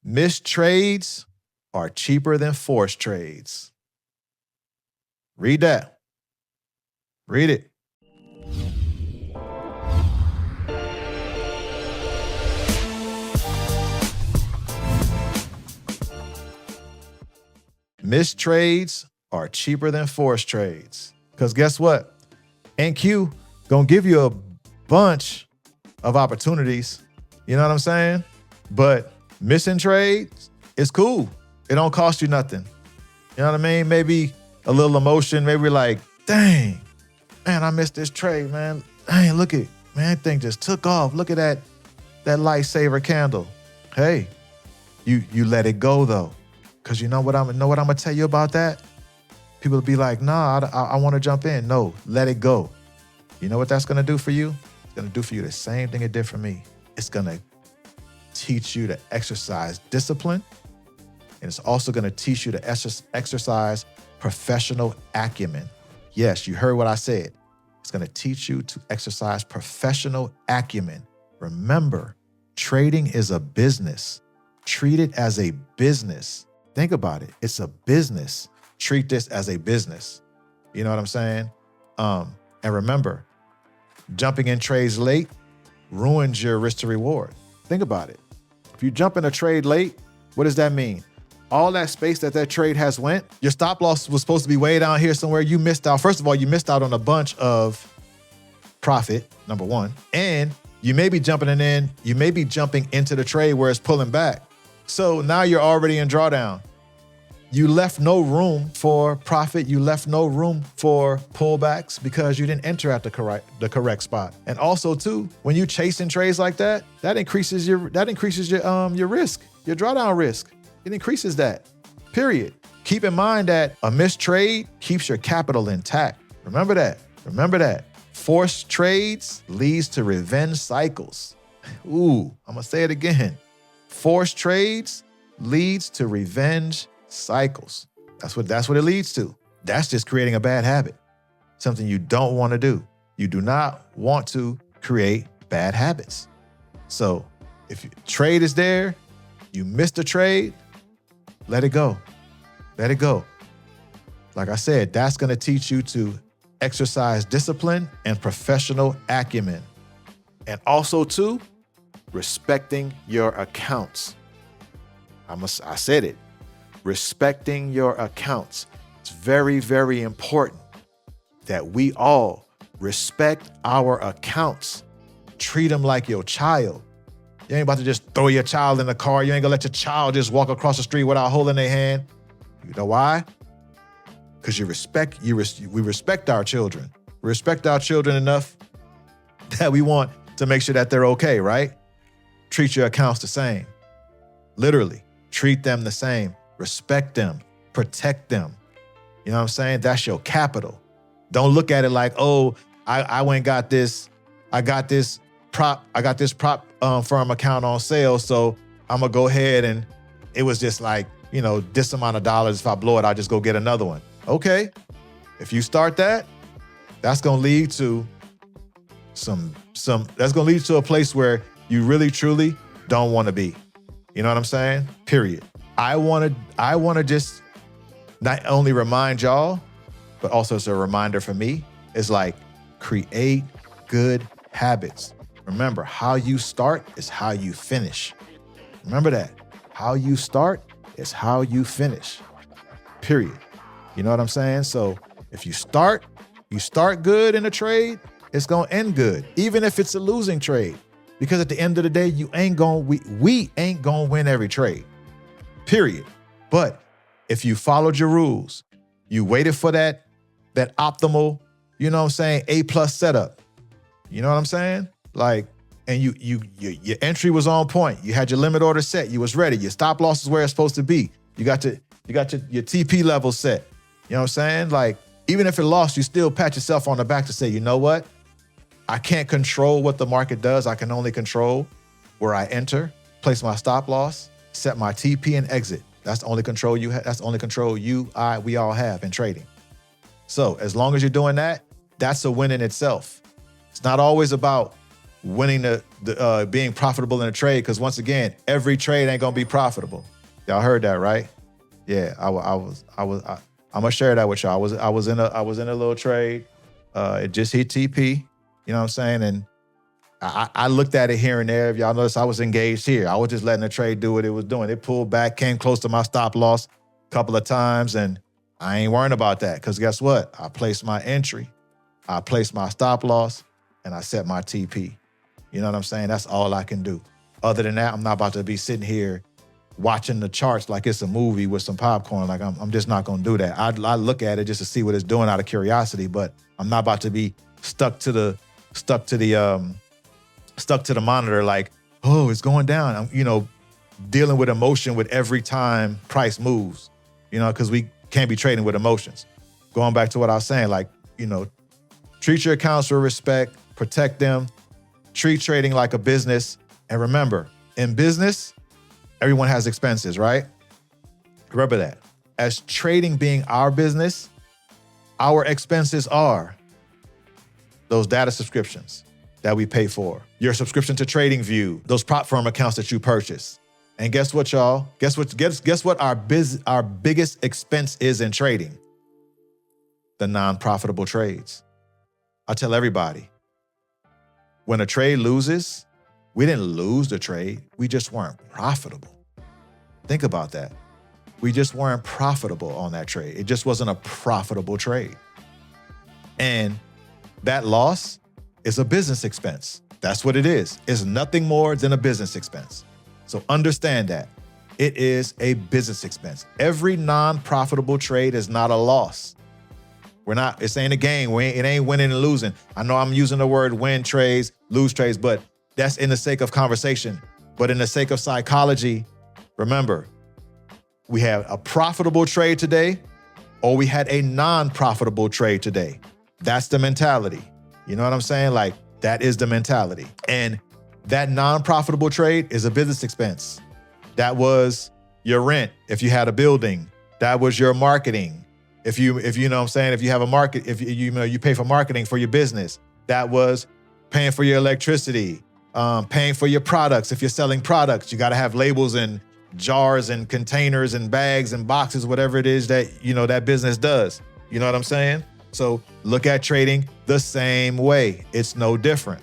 Missed trades are cheaper than forced trades. Read that. Read it. Missed trades are cheaper than forced trades. Because guess what? NQ gonna give you a bunch of opportunities. You know what I'm saying? But missing trades is cool. It don't cost you nothing. You know what I mean? Maybe a little emotion, maybe like, dang, man, I missed this trade, man. Dang, look at, man, that thing just took off. Look at that lightsaber candle. Hey, you let it go though. Cause you know what I'm gonna tell you about that? People will be like, nah, I wanna jump in. No, let it go. You know what that's gonna do for you? It's gonna do for you the same thing it did for me. It's gonna teach you to exercise discipline. And it's also gonna teach you to exercise professional acumen. Yes, you heard what I said. It's gonna teach you to exercise professional acumen. Remember, trading is a business. Treat it as a business. Think about it. It's a business. Treat this as a business. You know what I'm saying? And remember, jumping in trades late ruins your risk to reward. Think about it. If you jump in a trade late, what does that mean? All that space that trade has went, your stop loss was supposed to be way down here somewhere. You missed out. First of all, you missed out on a bunch of profit, number one. And you may be jumping into the trade where it's pulling back. So now you're already in drawdown. You left no room for profit. You left no room for pullbacks because you didn't enter at the correct spot. And also too, when you chasing trades like that, that increases your risk, your drawdown risk. It increases that, period. Keep in mind that a missed trade keeps your capital intact. Remember that. Forced trades leads to revenge cycles. Ooh, I'm gonna say it again. Forced trades leads to revenge cycles. That's what it leads to. That's just creating a bad habit, something you don't want to do. You do not want to create bad habits. So if trade is there, you missed a trade, let it go. Let it go. Like I said, that's going to teach you to exercise discipline and professional acumen. And also too, respecting your accounts. I said it. Respecting your accounts. It's very, very important that we all respect our accounts. Treat them like your child. You ain't about to just throw your child in the car. You ain't gonna let your child just walk across the street without holding their hand. You know why? Because we respect our children. We respect our children enough that we want to make sure that they're okay, right? Treat your accounts the same. Literally, treat them the same. Respect them, protect them. You know what I'm saying? That's your capital. Don't look at it like, oh, I went and got this prop firm account on sale, so I'm gonna go ahead and it was just like, this amount of dollars. If I blow it, I'll just go get another one. Okay, if you start that, that's gonna lead to that's gonna lead to a place where you really truly don't want to be. You know what I'm saying? Period. I want to just not only remind y'all, but also it's a reminder for me. It's like, create good habits. Remember, how you start is how you finish. Remember that. How you start is how you finish. Period. You know what I'm saying? So if you start good in a trade, it's going to end good, even if it's a losing trade. Because at the end of the day, we ain't going to win every trade. Period. But if you followed your rules, you waited for that optimal, A+ setup. You know what I'm saying? Like, and your entry was on point. You had your limit order set. You was ready. Your stop loss is where it's supposed to be. You got your TP level set. You know what I'm saying? Like, even if it lost, you still pat yourself on the back to say, you know what? I can't control what the market does. I can only control where I enter, place my stop loss, set my TP and exit. That's the only control you have. That's the only control we all have in trading. So as long as you're doing that, that's a win in itself. It's not always about winning being profitable in a trade, because once again, every trade ain't gonna be profitable. Y'all heard that, right? Yeah, I'm gonna share that with y'all. I was in a little trade. It just hit TP. You know what I'm saying? And I looked at it here and there. If y'all notice, I was engaged here. I was just letting the trade do what it was doing. It pulled back, came close to my stop loss a couple of times, and I ain't worrying about that, because guess what? I placed my entry, I placed my stop loss, and I set my TP. You know what I'm saying? That's all I can do. Other than that, I'm not about to be sitting here watching the charts like it's a movie with some popcorn. Like I'm just not gonna do that. I look at it just to see what it's doing out of curiosity, but I'm not about to be stuck to the monitor like, oh, it's going down. I'm, dealing with emotion with every time price moves, because we can't be trading with emotions. Going back to what I was saying, like, treat your accounts with respect, protect them, treat trading like a business. And remember, in business, everyone has expenses, right? Remember that. As trading being our business, our expenses are those data subscriptions that we pay for, your subscription to TradingView, those prop firm accounts that you purchase. And guess what, y'all? Guess what our biggest expense is in trading? The non-profitable trades. I tell everybody, when a trade loses, we didn't lose the trade, we just weren't profitable. Think about that. We just weren't profitable on that trade. It just wasn't a profitable trade. And that loss is a business expense. That's what it is. It's nothing more than a business expense. So understand that. It is a business expense. Every non-profitable trade is not a loss. It ain't a game. It ain't winning and losing. I know I'm using the word win trades, lose trades, but that's in the sake of conversation. But in the sake of psychology, remember, we have a profitable trade today, or we had a non-profitable trade today. That's the mentality. You know what I'm saying? Like, that is the mentality. And that non-profitable trade is a business expense. That was your rent if you had a building. That was your marketing. If you know what I'm saying, if you have a market, if you pay for marketing for your business, that was paying for your electricity, paying for your products. If you're selling products, you got to have labels and jars and containers and bags and boxes, whatever it is that, that business does. You know what I'm saying? So look at trading the same way. It's no different.